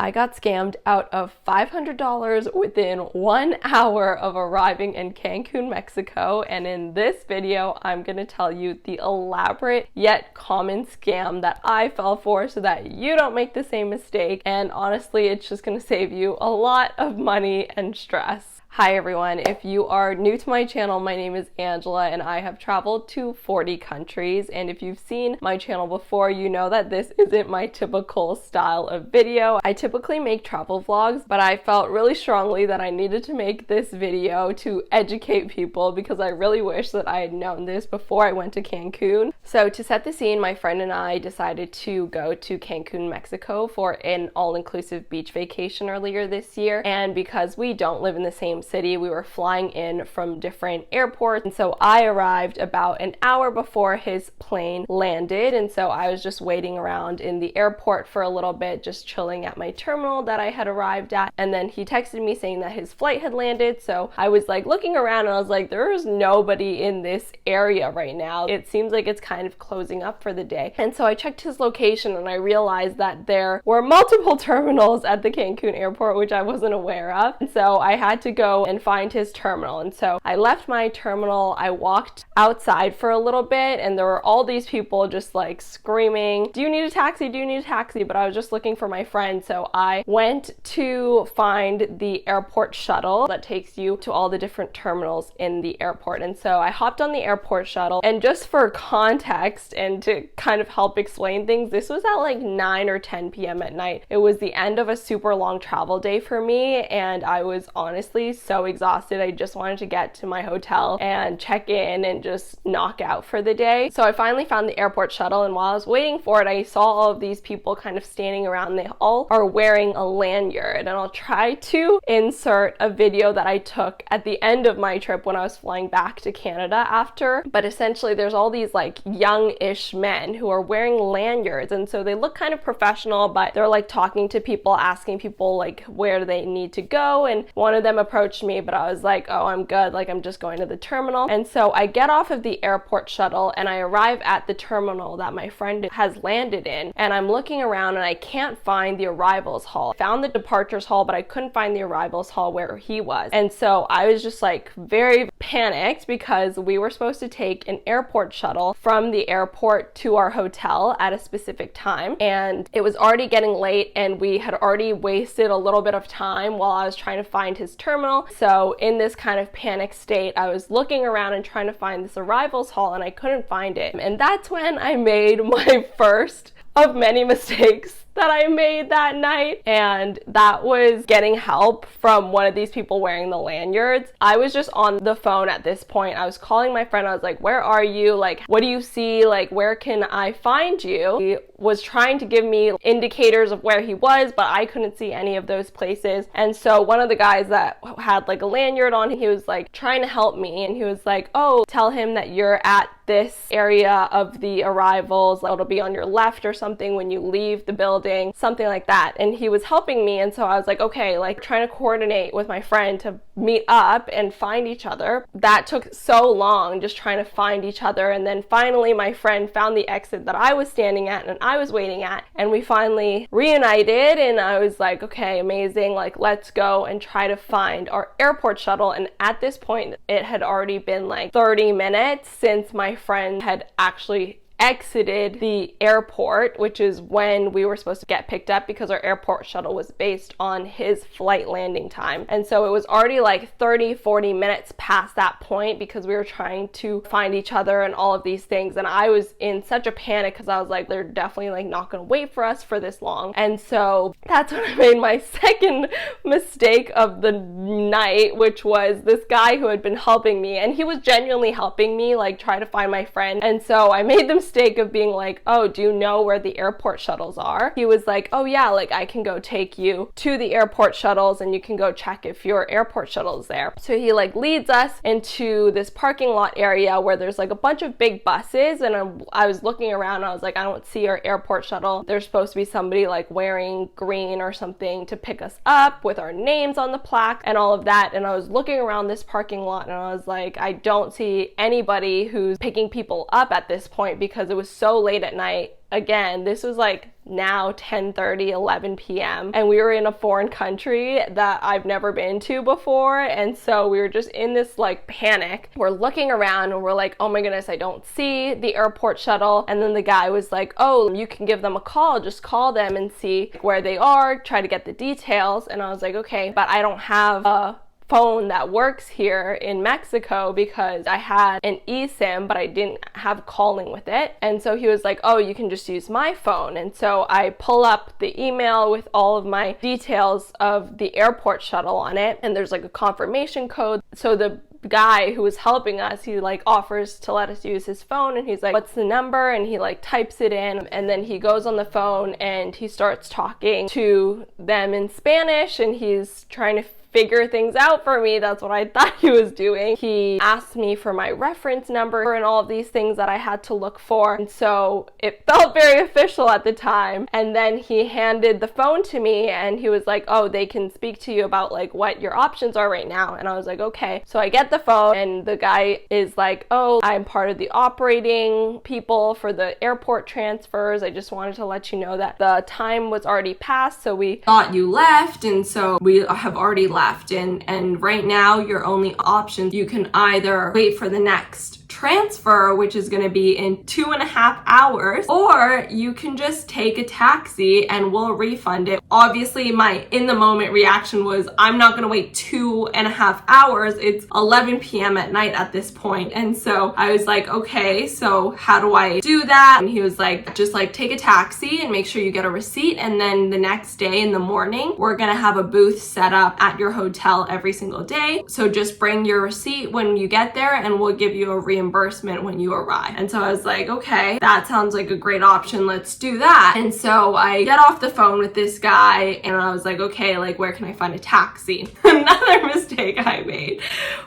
I got scammed out of $500 within 1 hour of arriving in Cancun, Mexico, and in this video I'm going to tell you the elaborate yet common scam that I fell for so that you don't make the same mistake, and honestly it's just going to save you a lot of money and stress. Hi everyone, if you are new to my channel, my name is Angela and I have traveled to 40 countries, and if you've seen my channel before, you know that this isn't my typical style of video. I typically make travel vlogs, but I felt really strongly that I needed to make this video to educate people because I really wish that I had known this before I went to Cancun. So to set the scene, my friend and I decided to go to Cancun, Mexico for an all-inclusive beach vacation earlier this year, and because we don't live in the same city, we were flying in from different airports, and so I arrived about an hour before his plane landed, and so I was just waiting around in the airport for a little bit, just chilling at my terminal that I had arrived at, and then he texted me saying that his flight had landed. So I was like looking around and I was like, there is nobody in this area right now. It seems like it's kind of closing up for the day. And so I checked his location and I realized that there were multiple terminals at the Cancun airport, which I wasn't aware of, and so I had to go and find his terminal. And so I left my terminal, I walked outside for a little bit, and there were all these people just like screaming, do you need a taxi, do you need a taxi? But I was just looking for my friend, so I went to find the airport shuttle that takes you to all the different terminals in the airport. And so I hopped on the airport shuttle, and just for context and to kind of help explain things, this was at like 9 or 10 p.m. at night. It was the end of a super long travel day for me, and I was honestly so exhausted. I just wanted to get to my hotel and check in and just knock out for the day. So I finally found the airport shuttle, and while I was waiting for it, I saw all of these people kind of standing around, and they all are wearing a lanyard. And I'll try to insert a video that I took at the end of my trip when I was flying back to Canada after, but essentially there's all these like young-ish men who are wearing lanyards, and so they look kind of professional, but they're like talking to people, asking people like where they need to go, and one of them approached me, but I was like, oh, I'm good, like I'm just going to the terminal. And so I get off of the airport shuttle and I arrive at the terminal that my friend has landed in, and I'm looking around and I can't find the arrivals hall. I found the departures hall, but I couldn't find the arrivals hall where he was. And so I was just like very panicked because we were supposed to take an airport shuttle from the airport to our hotel at a specific time, and it was already getting late and we had already wasted a little bit of time while I was trying to find his terminal. So in this kind of panic state, I was looking around and trying to find this arrivals hall, and I couldn't find it. And that's when I made my first of many mistakes that I made that night, and that was getting help from one of these people wearing the lanyards. I was just on the phone at this point. I was calling my friend. I was like, where are you? Like, what do you see? Like, where can I find you? He was trying to give me indicators of where he was, but I couldn't see any of those places. And so one of the guys that had like a lanyard on, he was like trying to help me, and he was like, oh, tell him that you're at this area of the arrivals, it'll be on your left or something when you leave the building, something like that. And he was helping me, and so I was like, okay, like trying to coordinate with my friend to meet up and find each other. That took so long, just trying to find each other, and then finally my friend found the exit that I was standing at and I was waiting at, and we finally reunited, and I was like, okay, amazing, like let's go and try to find our airport shuttle. And at this point it had already been like 30 minutes since my friend had actually exited the airport, which is when we were supposed to get picked up because our airport shuttle was based on his flight landing time. And so it was already like 30-40 minutes past that point because we were trying to find each other and all of these things, and I was in such a panic because I was like, they're definitely like not gonna wait for us for this long. And so that's when I made my second mistake of the night, which was this guy who had been helping me, and he was genuinely helping me like try to find my friend. And so I made the mistake of being like, oh, do you know where the airport shuttles are? He was like, oh yeah, like I can go take you to the airport shuttles and you can go check if your airport shuttle is there. So he like leads us into this parking lot area where there's like a bunch of big buses, and I was looking around and I was like, I don't see our airport shuttle. There's supposed to be somebody like wearing green or something to pick us up with our names on the plaque and all of that. And I was looking around this parking lot and I was like, I don't see anybody who's picking people up at this point because because it was so late at night. Again, this was like now 10:30, 11 p.m. and we were in a foreign country that I've never been to before, and so we were just in this like panic. We're looking around and we're like, oh my goodness, I don't see the airport shuttle. And then the guy was like, oh, you can give them a call, just call them and see where they are, try to get the details. And I was like, okay, but I don't have a phone that works here in Mexico because I had an eSIM but I didn't have calling with it. And so he was like, oh, you can just use my phone. And so I pull up the email with all of my details of the airport shuttle on it, and there's like a confirmation code. So the guy who was helping us, he like offers to let us use his phone, and he's like, what's the number? And he like types it in, and then he goes on the phone and he starts talking to them in Spanish, and he's trying to figure things out for me. That's what I thought he was doing. He asked me for my reference number and all of these things that I had to look for. And so it felt very official at the time. And then he handed the phone to me and he was like, oh, they can speak to you about like what your options are right now. And I was like, okay. So I get the phone and the guy is like, oh, I'm part of the operating people for the airport transfers. I just wanted to let you know that the time was already passed. So we thought you left. And so we have already left. And right now your only option, you can either wait for the next transfer, which is going to be in 2.5 hours, or you can just take a taxi and we'll refund it. Obviously my in the moment reaction was, I'm not going to wait 2.5 hours. It's 11 p.m. at night at this point. And so I was like, okay, so how do I do that? And he was like, just like take a taxi and make sure you get a receipt, and then the next day in the morning we're going to have a booth set up at your hotel every single day. So just bring your receipt when you get there and we'll give you a reimbursement when you arrive. And so I was like, okay, that sounds like a great option. Let's do that. And so I get off the phone with this guy and I was like, okay, like where can I find a taxi? Another mistake I made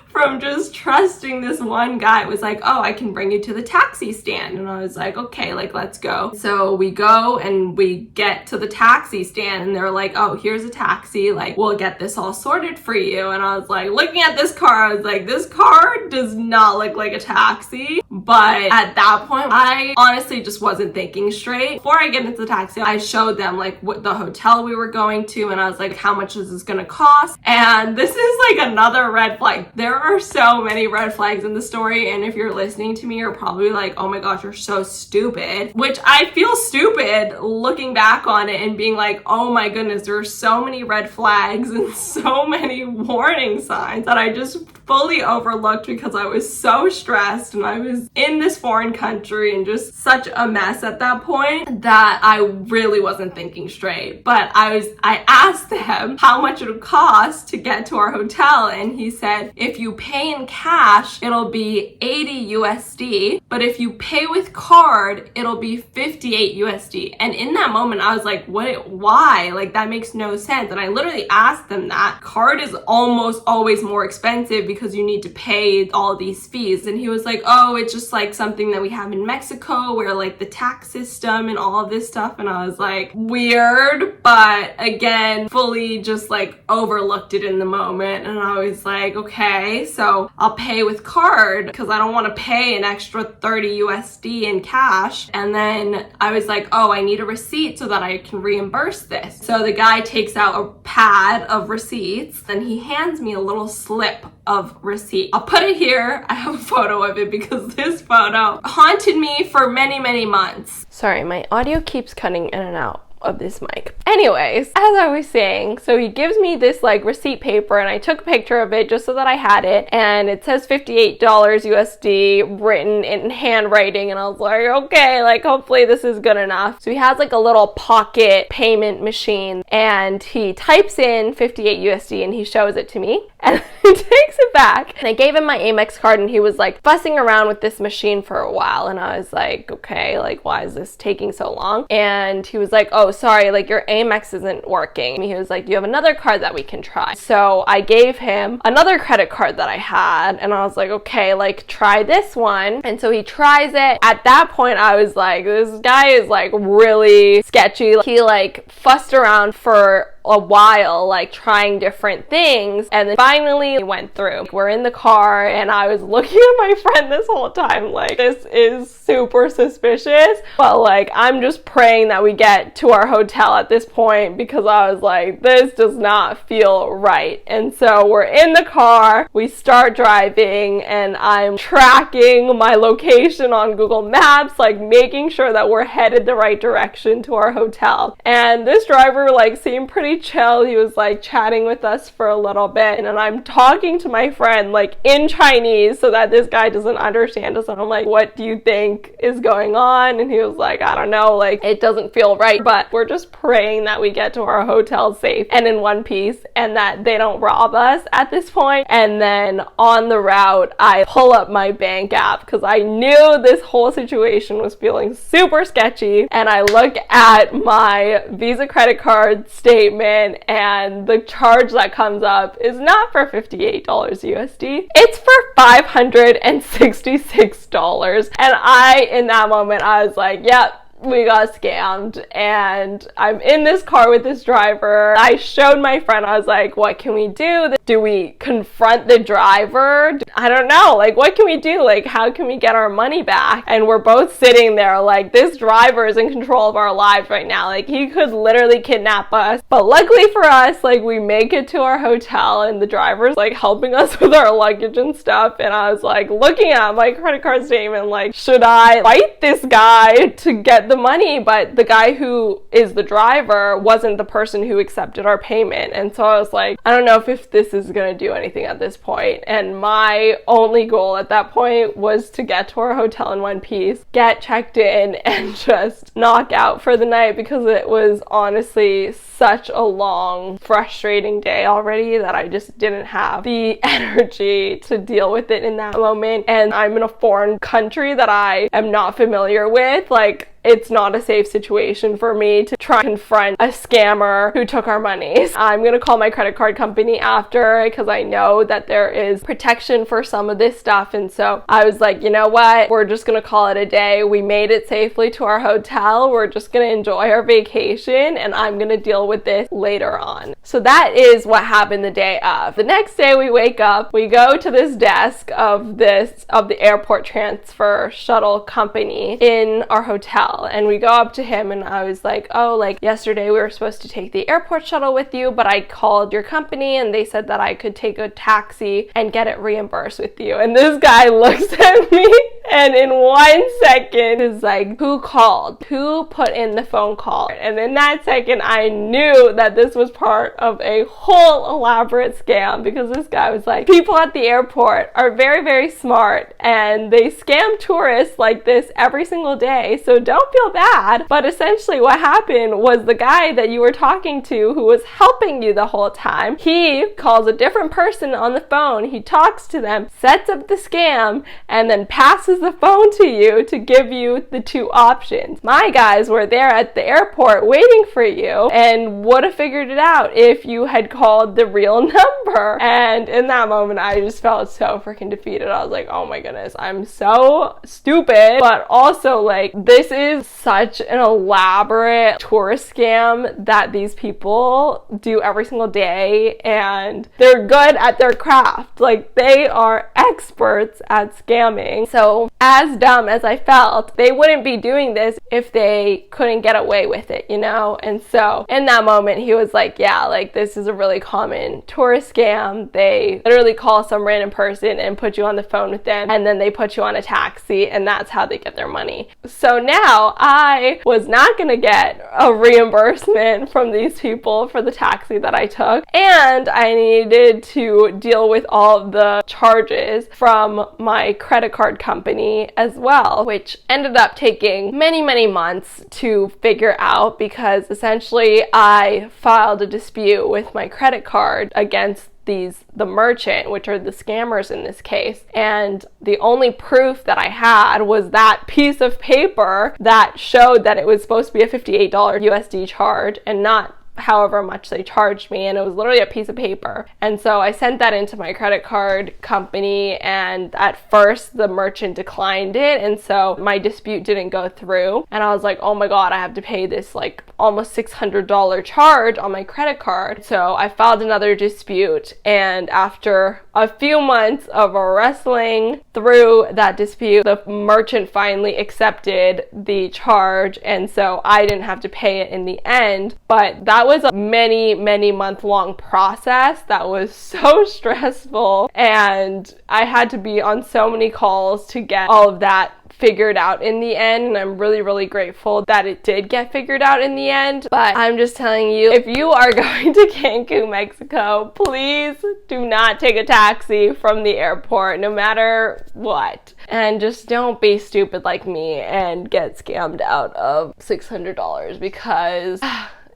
from just trusting this one guy. It was like, oh, I can bring you to the taxi stand. And I was like, okay, like let's go. So we go and we get to the taxi stand and they're like, oh, here's a taxi, like we'll get this all sorted for you. And I was like, looking at this car, I was like, this car does not look like a taxi. But at that point, I honestly just wasn't thinking straight. Before I get into the taxi, I showed them like what the hotel we were going to, and I was like, how much is this gonna cost? And this is like another red flag. There are so many red flags in the story, and if you're listening to me, you're probably like, oh my gosh, you're so stupid, which I feel stupid looking back on it and being like, oh my goodness, there are so many red flags and so many warning signs that I just fully overlooked because I was so stressed and I was in this foreign country and just such a mess at that point that I really wasn't thinking straight. But I asked him how much it would cost to get to our hotel, and he said, if you pay in cash, it'll be 80 USD, but if you pay with card, it'll be 58 USD. And in that moment, I was like, what, why? Like, that makes no sense. And I literally asked them that. Card is almost always more expensive because you need to pay all these fees. And he was like, oh, it's just like something that we have in Mexico where like the tax system and all of this stuff. And I was like, weird, but again, fully just like overlooked it in the moment. And I was like, okay, so I'll pay with card because I don't want to pay an extra 30 USD in cash. And then I was like, oh, I need a receipt so that I can reimburse this. So the guy takes out a pad of receipts and he hands me a little slip of receipt. I'll put it here. I have a photo of it because this photo haunted me for many, many months. Sorry, my audio keeps cutting in and out of this mic. Anyways, as I was saying, so he gives me this like receipt paper and I took a picture of it just so that I had it, and it says $58 USD written in handwriting, and I was like, okay, like hopefully this is good enough. So he has like a little pocket payment machine and he types in 58 USD and he shows it to me and he takes it back, and I gave him my Amex card and he was like fussing around with this machine for a while, and I was like, okay, like why is this taking so long? And he was like, oh, sorry, like your Amex isn't working. And he was like, do you have another card that we can try? So I gave him another credit card that I had, and I was like, okay, like try this one. And so he tries it. At that point, I was like, this guy is like really sketchy. He like fussed around for a while, like trying different things, and then finally it went through. We're in the car and I was looking at my friend this whole time like, this is super suspicious, but like I'm just praying that we get to our hotel at this point, because I was like, this does not feel right. And so we're in the car, we start driving, and I'm tracking my location on Google Maps, like making sure that we're headed the right direction to our hotel. And this driver like seemed pretty chill. He was like chatting with us for a little bit, and I'm talking to my friend like in Chinese so that this guy doesn't understand us, and I'm like, what do you think is going on? And he was like, I don't know, like it doesn't feel right, but we're just praying that we get to our hotel safe and in one piece, and that they don't rob us at this point. And then on the route, I pull up my bank app because I knew this whole situation was feeling super sketchy, and I look at my Visa credit card statement, and the charge that comes up is not for $58 USD, it's for $566. And in that moment, I was like, yep, we got scammed. And I'm in this car with this driver. I showed my friend, I was like, what can we do? Do we confront the driver? I don't know, like what can we do? Like how can we get our money back? And we're both sitting there like, this driver is in control of our lives right now, like he could literally kidnap us. But luckily for us, like we make it to our hotel, and the driver's like helping us with our luggage and stuff. And I was like looking at my credit card statement like, should I fight this guy to get the money? But the guy who is the driver wasn't the person who accepted our payment. And so I was like, I don't know if this is gonna do anything at this point. And my only goal at that point was to get to our hotel in one piece, get checked in, and just knock out for the night, because it was honestly such a long, frustrating day already that I just didn't have the energy to deal with it in that moment. And I'm in a foreign country that I am not familiar with. Like, it's not a safe situation for me to try and confront a scammer who took our money. I'm gonna call my credit card company after, because I know that there is protection for some of this stuff. And so I was like, you know what, we're just gonna call it a day. We made it safely to our hotel. We're just gonna enjoy our vacation, and I'm gonna deal with this later on. So that is what happened the day of. The next day we wake up, we go to this desk of the airport transfer shuttle company in our hotel. And we go up to him, and I was like, oh, like yesterday we were supposed to take the airport shuttle with you, but I called your company and they said that I could take a taxi and get it reimbursed with you. And this guy looks at me, and in 1 second is like, who called? Who put in the phone call? And in that second, I knew that this was part of a whole elaborate scam, because this guy was like, people at the airport are very, very smart, and they scam tourists like this every single day, so don't feel bad. But essentially what happened was, the guy that you were talking to, who was helping you the whole time, he calls a different person on the phone, he talks to them, sets up the scam, and then passes the phone to you to give you the two options. My guys were there at the airport waiting for you, and would have figured it out if you had called the real number. And in that moment, I just felt so freaking defeated. I was like, oh my goodness, I'm so stupid. But also, like, this is such an elaborate tourist scam that these people do every single day, and they're good at their craft. Like, they are experts at scamming. So as dumb as I felt, they wouldn't be doing this if they couldn't get away with it, you know? And so in that moment, he was like, yeah, like this is a really common tourist scam. They literally call some random person and put you on the phone with them, and then they put you on a taxi, and that's how they get their money. So now I was not gonna get a reimbursement from these people for the taxi that I took, and I needed to deal with all of the charges from my credit card company as well, which ended up taking many, many months to figure out, because essentially I filed a dispute with my credit card against the merchant, which are the scammers in this case, and the only proof that I had was that piece of paper that showed that it was supposed to be a $58 USD charge and not however much they charged me, and it was literally a piece of paper. And so I sent that into my credit card company, and at first the merchant declined it, and so my dispute didn't go through. And I was like, oh my god, I have to pay this like almost $600 charge on my credit card. So I filed another dispute, and after a few months of wrestling through that dispute, the merchant finally accepted the charge, and so I didn't have to pay it in the end. But that was a many month long process that was so stressful, and I had to be on so many calls to get all of that figured out in the end, and I'm really grateful that it did get figured out in the end. But I'm just telling you, if you are going to Cancun, Mexico, please do not take a taxi from the airport, no matter what. And just don't be stupid like me and get scammed out of $600, because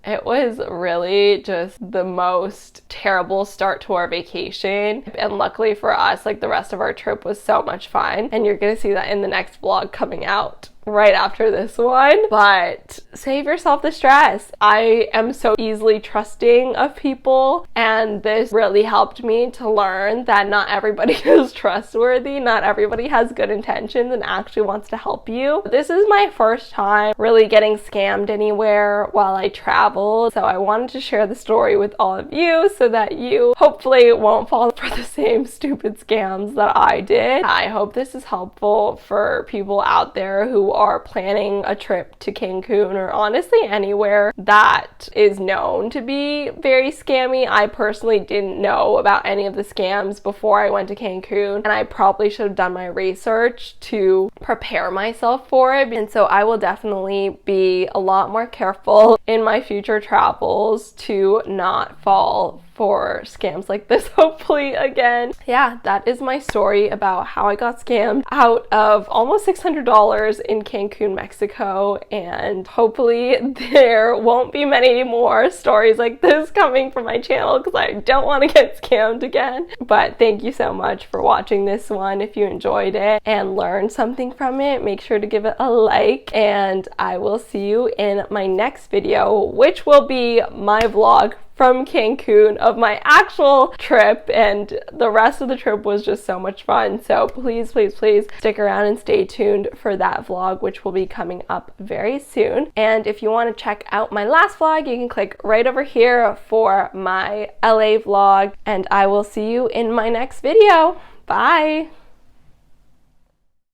it was really just the most terrible start to our vacation. And luckily for us, like, the rest of our trip was so much fun. And you're gonna see that in the next vlog coming out right after this one. But save yourself the stress. I am so easily trusting of people, and this really helped me to learn that not everybody is trustworthy, not everybody has good intentions and actually wants to help you. This is my first time really getting scammed anywhere while I travel, so I wanted to share the story with all of you so that you hopefully won't fall for the same stupid scams that I did. I hope this is helpful for people out there who are planning a trip to Cancun, or honestly anywhere that is known to be very scammy. I personally didn't know about any of the scams before I went to Cancun, and I probably should have done my research to prepare myself for it. And so I will definitely be a lot more careful in my future travels to not fall for scams like this, hopefully again. Yeah, that is my story about how I got scammed out of almost $600 in Cancun, Mexico, and hopefully there won't be many more stories like this coming from my channel, because I don't want to get scammed again. But thank you so much for watching this one. If you enjoyed it and learned something from it, make sure to give it a like, and I will see you in my next video, which will be my vlog from Cancun of my actual trip, and the rest of the trip was just so much fun. So please stick around and stay tuned for that vlog, which will be coming up very soon. And if you want to check out my last vlog, you can click right over here for my LA vlog, and I will see you in my next video. Bye!